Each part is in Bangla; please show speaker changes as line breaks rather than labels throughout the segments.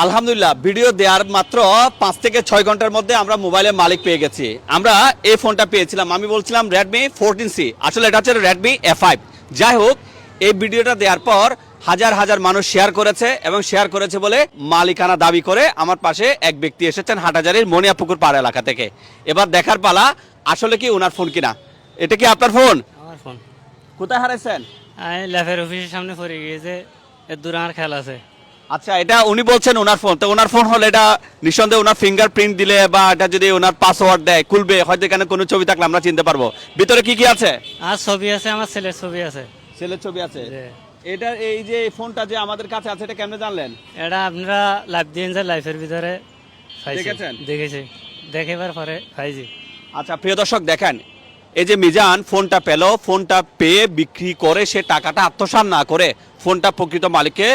আলহামদুলিল্লাহ ভিডিও দেওয়ার মাত্র 5 থেকে 6 ঘন্টার মধ্যে আমরা মোবাইলের মালিক পেয়ে গেছি। আমরা এই ফোনটা পেয়েছিলাম, আমি বলছিলাম Redmi 14C, আসলে এটা হচ্ছে Redmi A5। যাই হোক, এই ভিডিওটা দেওয়ার পর হাজার হাজার মানুষ শেয়ার করেছে এবং শেয়ার করেছে বলে মালিকানা দাবি করে আমার পাশে এক ব্যক্তি এসেছেন হাটহাজারীর মনিয়াপুকুর পাড় এলাকা থেকে। এবার দেখার পালা আসলে কি ওনার ফোন কিনা। এটা কি আপনার ফোন?
আমার ফোন
কোথায় হারাইছেন?
আমি ল্যাফের অফিসের সামনে পড়ে গিয়েছে, এর দূরে আমার খেয়াল আছে।
আচ্ছা, এটা উনি বলছেন ওনার ফোন, তো ওনার ফোন হলে এটা নিঃসন্দেহে ওনার ফিঙ্গারপ্রিন্ট দিলে বা এটা যদি ওনার পাসওয়ার্ড দেয় খুলবে, হয়তো এখানে কোনো ছবি থাকলে আমরা চিনতে পারবো। ভিতরে কি কি আছে?
আর ছবি আছে, আমার ছেলের ছবি আছে।
ছেলের ছবি আছে।
জি।
এটা এই যে ফোনটা যে আমাদের কাছে আছে, এটা কেমনে জানলেন?
এটা আপনারা লাইভ দিয়েছেন যে লাইফের ভিতরে পাইছি।
দেখেছেন?
দেখেছি, দেখেবার পরে পাইছি।
আচ্ছা প্রিয় দর্শক, দেখেন এই যে মিজান ফোনটা পেল, ফোনটা পেয়ে বিক্রি করে সে টাকাটা আত্মসাৎ না করে ফোনটা প্রকৃত মালিককে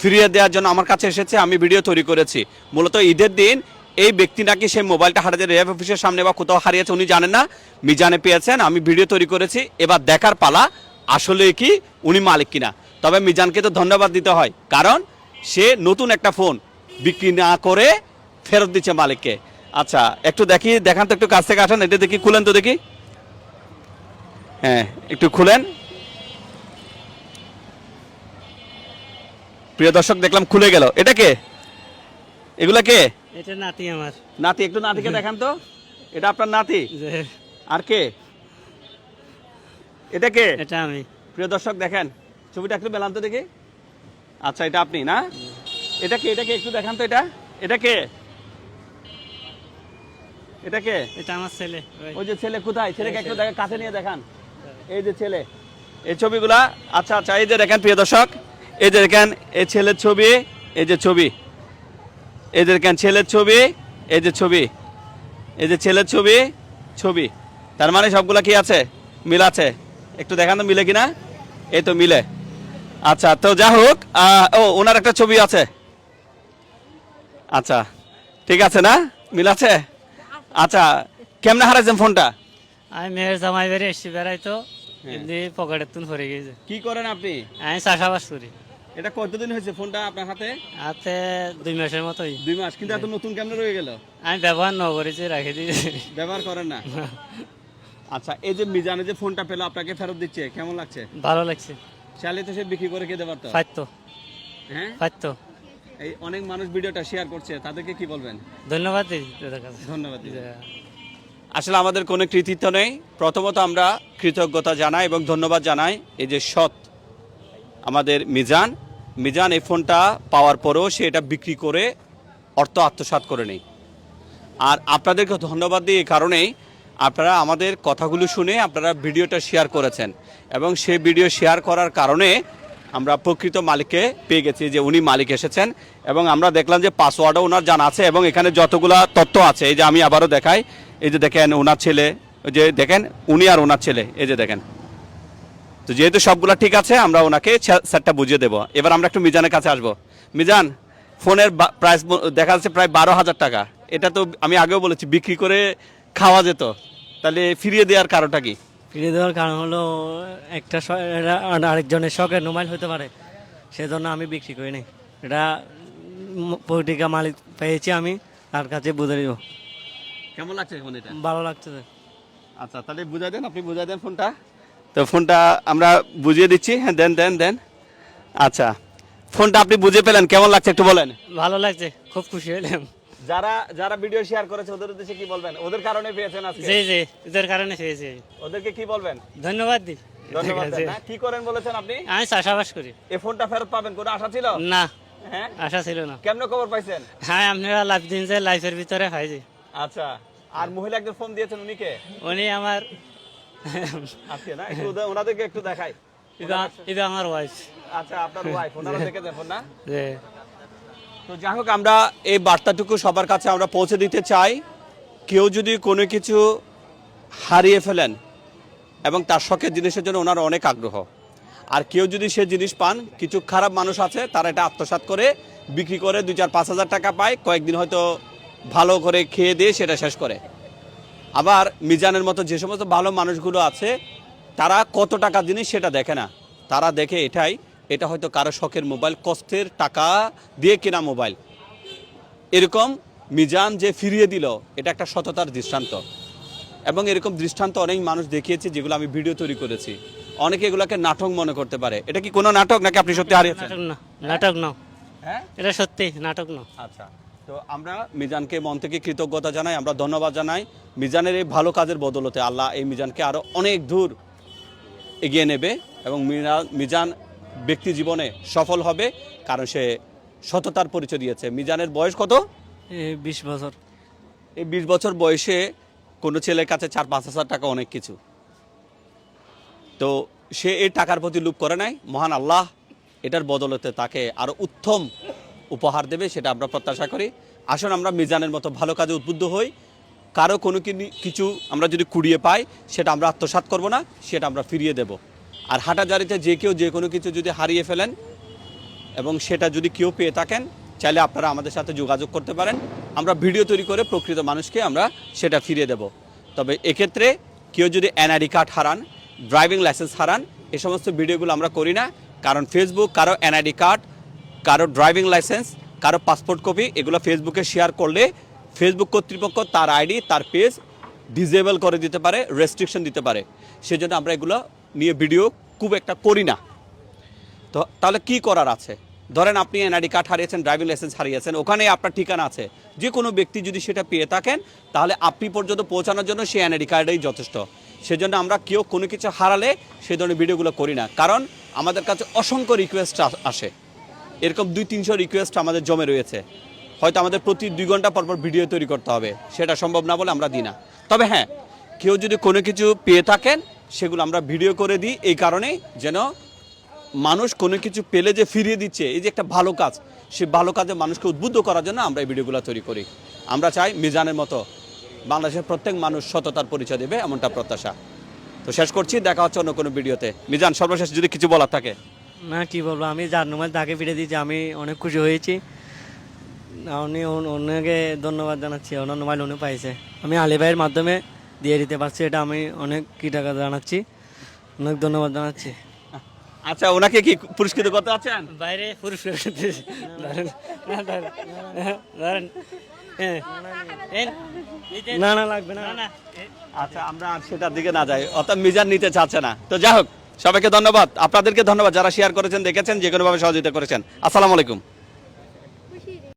ফিরিয়ে দেওয়ার জন্য আমার কাছে এসেছে। আমি ভিডিও তৈরি করেছি। মূলত ঈদের দিন এই ব্যক্তি নাকি সেই মোবাইলটা হারিয়ে রেফ অফিসের সামনে বা কোথাও হারিয়েছে, উনি জানেন না, মিজানে পেয়েছেন। আমি ভিডিও তৈরি করেছি। এবার দেখার পালা আসলে কি উনি মালিক কিনা। তবে মিজানকে তো ধন্যবাদ দিতে হয়, কারণ সে নতুন একটা ফোন বিক্রি না করে ফেরত দিচ্ছে মালিককে। আচ্ছা একটু দেখি, দেখান তো, একটু কাছ থেকে আসেন, এটা দেখি, খুলেন তো দেখি। হ্যাঁ একটু খুলেন। প্রিয় দর্শক, দেখলাম খুলে গেল। এটা কে? এগুলা কে?
এটা নাতি আমার।
নাতি? একটু নাতিকে দেখান তো। এটা আপনার নাতি?
যে
আর কে? এটা কে?
এটা আমি।
প্রিয় দর্শক দেখেন, ছবিটা একটু বেলান তো দেখি। আচ্ছা এটা আপনি না? এটা কে? এটা কে? একটু দেখান তো। এটা এটা কে? এটা কে?
এটা আমার ছেলে।
ওই যে ছেলে কোথায়? ছেলেকে একটু দেখেন, কাছে নিয়ে দেখান। এই যে ছেলে, এই ছবিগুলা। আচ্ছা আচ্ছা, এই যে দেখেন প্রিয় দর্শক, এই যে দেখেন এই ছেলের ছবি, এই যে ছবি, এই যে দেখেন ছেলের ছবি, এই যে ছবি, এই যে ছেলের ছবি, ছবি। তার মানে সবগুলা কি আছে? মিল আছে। একটু দেখান তো মিলে কিনা। এই তো মিলে। আচ্ছা তো যা হোক, ও ওনার একটা ছবি আছে। আচ্ছা ঠিক আছে না, মিল আছে। আচ্ছা কেমনে হারাইছেন ফোনটা?
আমি মেয়ের জামাই বাড়ি এসছি বেড়াইতো, এমনি পকেটের তুন পড়ে গিয়েছে।
কি করেন আপনি?
আমি চাষাবাস করি।
এটা কতদিন হয়েছে ফোনটা আপনার হাতে?
হাতে 2 মাসের মতোই।
2 মাস, কিন্তু এত নতুন কেমনে রয়ে গেল?
আমি ব্যবহার ন করেছি, রাখে দিয়েছি।
ব্যবহার করেন না? আচ্ছা, এই যে মিজানে যে ফোনটা পেলো আপনাকে ফেরত দিচ্ছে, কেমন লাগছে?
ভালো লাগছে।
চাইলে তো সে বিক্রি করে খেতে পারতো।
পাইতো
হ্যাঁ,
পাইতো।
এই অনেক মানুষ ভিডিওটা শেয়ার করছে, তাদেরকে কি বলবেন?
ধন্যবাদ দিই দাদার কাছে।
ধন্যবাদ।
যে
আসলে আমাদের কোনো কৃতিত্ব নেই। প্রথমত আমরা কৃতজ্ঞতা জানাই এবং ধন্যবাদ জানাই এই যে সৎ আমাদের মিজান এই ফোনটা পাওয়ার পরেও সে এটা বিক্রি করে অর্থ আত্মসাৎ করে নেই। আর আপনাদেরকে ধন্যবাদ দিই এই কারণেই, আপনারা আমাদের কথাগুলো শুনে আপনারা ভিডিওটা শেয়ার করেছেন এবং সেই ভিডিও শেয়ার করার কারণে আমরা প্রকৃত মালিককে পেয়ে গেছি, যে উনি মালিক এসেছেন। এবং আমরা দেখলাম যে পাসওয়ার্ডও ওনার জানা আছে এবং এখানে যতগুলা তথ্য আছে, এই যে আমি আবারও দেখাই, এই যে দেখেন ওনার ছেলে, ওই যে দেখেন উনি আর ওনার ছেলে, এই যে দেখেন। তো যেহেতু সবগুলা ঠিক আছে, আমরা ওনাকে সেটটা বুঝিয়ে দেবো। এবার আমরা একটু মিজানের কাছে আসবো। মিজান, ফোনের প্রাইস দেখা যাচ্ছে প্রায় 12,000 টাকা। এটা তো আমি আগেও বলেছি বিক্রি করে খাওয়া যেত, তাহলে ফিরিয়ে দেওয়ার কারণটা কি?
ফিরে দেওয়ার কারণ হলো একটা আরেকজনের শখের মোবাইল হতে পারে, সেজন্য আমি বিক্রি করি নি। এটা পত্রিকা মালিক পেয়েছি, আমি তার কাছে বুঝে দিব।
কেমন লাগছে এখন এটা?
ভালো লাগছে।
আচ্ছা তাহলে বুঝাই দেন, আপনি বুঝাই দেন ফোনটা। তো ফোনটা আমরা বুঝিয়ে দিচ্ছি। হ্যাঁ দেন দেন দেন। আচ্ছা ফোনটা আপনি বুঝে পেলেন, কেমন লাগছে একটু বলেন।
ভালো লাগছে, খুব খুশি হলাম।
যারা যারা ভিডিও শেয়ার করেছে ওদের উদ্দেশ্যে কি বলবেন? ওদের কারণে পেয়েছেন আজকে।
জি জি, এদের কারণে পেয়েছি।
ওদেরকে কি বলবেন?
ধন্যবাদ দিই।
ধন্যবাদ
ঠিক
দেন।
আছে।
না, কি করেন বলেছেন আপনি?
আমি চাষাবাস করি।
এই ফোনটা ফেরত পাবেন কোনো আশা ছিল?
না,
হ্যাঁ,
আশা ছিল না।
কেমনে খবর পাইছেন?
হ্যাঁ, আপনারা লাইফ দিন যে লাইফের ভিতরে পাইছি।
আচ্ছা, আর মহিলা একজন ফোন দিয়েছেন, উনি কে?
উনি আমার
আজকে না, একটু ওনাদেরকে একটু দেখাই।
এটা আমার ওয়াইফ।
আচ্ছা আপনার ওয়াইফ, ওনারা দেখে দেন ফোন না?
যে
তো যাই হোক, আমরা এই বার্তাটুকু সবার কাছে আমরা পৌঁছে দিতে চাই। কেউ যদি কোনো কিছু হারিয়ে ফেলেন এবং তার শখের জিনিসের জন্য ওনার অনেক আগ্রহ, আর কেউ যদি সে জিনিস পান, কিছু খারাপ মানুষ আছে তারা এটা আত্মসাৎ করে বিক্রি করে 2-4-5 হাজার টাকা পায়, কয়েকদিন হয়তো ভালো করে খেয়ে দিয়ে সেটা শেষ করে। আবার মিজানের মতো যে সমস্ত ভালো মানুষগুলো আছে তারা কত টাকা জিনিস সেটা দেখে না, তারা দেখে এটা হয়তো কারো শখের মোবাইল, কষ্টের টাকা দিয়ে কেনা মোবাইল। এরকম মিজান যে ফিরিয়ে দিল এটা একটা সততার দৃষ্টান্ত, এবং এরকম দৃষ্টান্ত অনেক মানুষ দেখিয়েছে যেগুলো আমি ভিডিও তৈরি করেছি। অনেকে এগুলোকে নাটক মনে করতে পারে, এটা কি কোনো নাটক নাকি আপনি সত্যি হারিয়েছেন?
নাটক না, নাটক না,
হ্যাঁ
এটা সত্যি নাটক না।
আচ্ছা, তো আমরা মিজানকে মন থেকে কৃতজ্ঞতা জানাই, আমরা ধন্যবাদ জানাই। মিজানের এই ভালো কাজের বদলতে আল্লাহ এই মিজানকে আরো অনেক দূর এগিয়ে নেবে এবং মিজান ব্যক্তি জীবনে সফল হবে, কারণ সে সততার পরিচয় দিয়েছে। মিজানের বয়স কত?
20 বছর।
এই 20 বছর বয়সে কোনো ছেলের কাছে 4-5 হাজার টাকা অনেক কিছু। তো সে এই টাকার প্রতি লোভ করে নাই, মহান আল্লাহ এটার বদলতে তাকে আরো উত্তম উপহার দেবে, সেটা আমরা প্রত্যাশা করি। আসুন আমরা মিজানের মতো ভালো কাজে উদ্বুদ্ধ হই। কারো কোনো কিছু আমরা যদি কুড়িয়ে পাই সেটা আমরা আত্মসাৎ করব না, সেটা আমরা ফিরিয়ে দেব। আর হাঁটাজারিতে যে কেউ যে কোনো কিছু যদি হারিয়ে ফেলেন এবং সেটা যদি কেউ পেয়ে থাকেন, চাইলে আপনারা আমাদের সাথে যোগাযোগ করতে পারেন। আমরা ভিডিও তৈরি করে প্রকৃত মানুষকে আমরা সেটা ফিরিয়ে দেব। তবে এক্ষেত্রে কেউ যদি এনআইডি কার্ড হারান, ড্রাইভিং লাইসেন্স হারান, এ সমস্ত ভিডিওগুলো আমরা করি না, কারণ ফেসবুক কারো এনআইডি কার্ড, কারো ড্রাইভিং লাইসেন্স, কারো পাসপোর্ট কপি এগুলো ফেসবুকে শেয়ার করলে ফেসবুক কর্তৃপক্ষ তার আইডি, তার পেজ ডিসেবল করে দিতে পারে, রেস্ট্রিকশন দিতে পারে। সেজন্য আমরা এগুলো নিয়ে ভিডিও খুব একটা করি না। তো তাহলে কি করার আছে? ধরেন আপনি এনআইডি কার্ড হারিয়েছেন, ড্রাইভিং লাইসেন্স হারিয়েছেন, ওখানে আপনার ঠিকানা আছে, যে কোনো ব্যক্তি যদি সেটা পেয়ে থাকেন তাহলে আপনি পর্যন্ত পৌঁছানোর জন্য সেই এনআইডি কার্ডেই যথেষ্ট। সেজন্য আমরা কেউ কোনো কিছু হারালে সেই ধরনের ভিডিওগুলো করি না, কারণ আমাদের কাছে অসংখ্য রিকোয়েস্ট আসে। এরকম 200-300 রিকোয়েস্ট আমাদের জমে রয়েছে। হয়তো আমাদের প্রতি 2 ঘন্টা পর পর ভিডিও তৈরি করতে হবে, সেটা সম্ভব না বলে আমরা দিই না। তবে হ্যাঁ, কেউ যদি কোনো কিছু পেয়ে থাকেন সেগুলো আমরা ভিডিও করে দিই, এই কারণেই যেন মানুষ কোনো কিছু পেলে যে ফিরিয়ে দিচ্ছে, এই যে একটা ভালো কাজ, সেই ভালো কাজে মানুষকে উদ্বুদ্ধ করার জন্য আমরা এই ভিডিওগুলো তৈরি করি। আমরা চাই মিজানের মতো বাংলাদেশের প্রত্যেক মানুষ সততার পরিচয় দেবে, এমনটা প্রত্যাশা। তো শেষ করছি, দেখা হচ্ছে অন্য কোনো ভিডিওতে। মিজান, সর্বশেষ যদি কিছু বলার থাকে।
না, কি বলবো, আমি যার মোবাইল তাকে ফিরে দিয়েছি, আমি অনেক খুশি হয়েছি। উনি অন্যকে ধন্যবাদ জানাচ্ছি, ওনার মোবাইল উনি পাইছে, আমি আলী ভাইয়ের মাধ্যমে দিয়ে দিতে পারছি, এটা আমি অনেক কৃতজ্ঞতা জানাচ্ছি, অনেক ধন্যবাদ জানাচ্ছি।
আচ্ছা, ওনাকে কি পুরস্কৃত করতে আছেন?
বাইরে পুরস্কার না, না লাগবে না।
আচ্ছা, আমরা আর সেটার দিকে না যাই, অর্থাৎ মিজান নিতে চাচ্ছে না। তো যাই হোক, সবাইকে ধন্যবাদ, আপনাদেরকে ধন্যবাদ যারা শেয়ার করেছেন, দেখেছেন, যে কোনোভাবে সহযোগিতা করেছেন। আসসালামু আলাইকুম।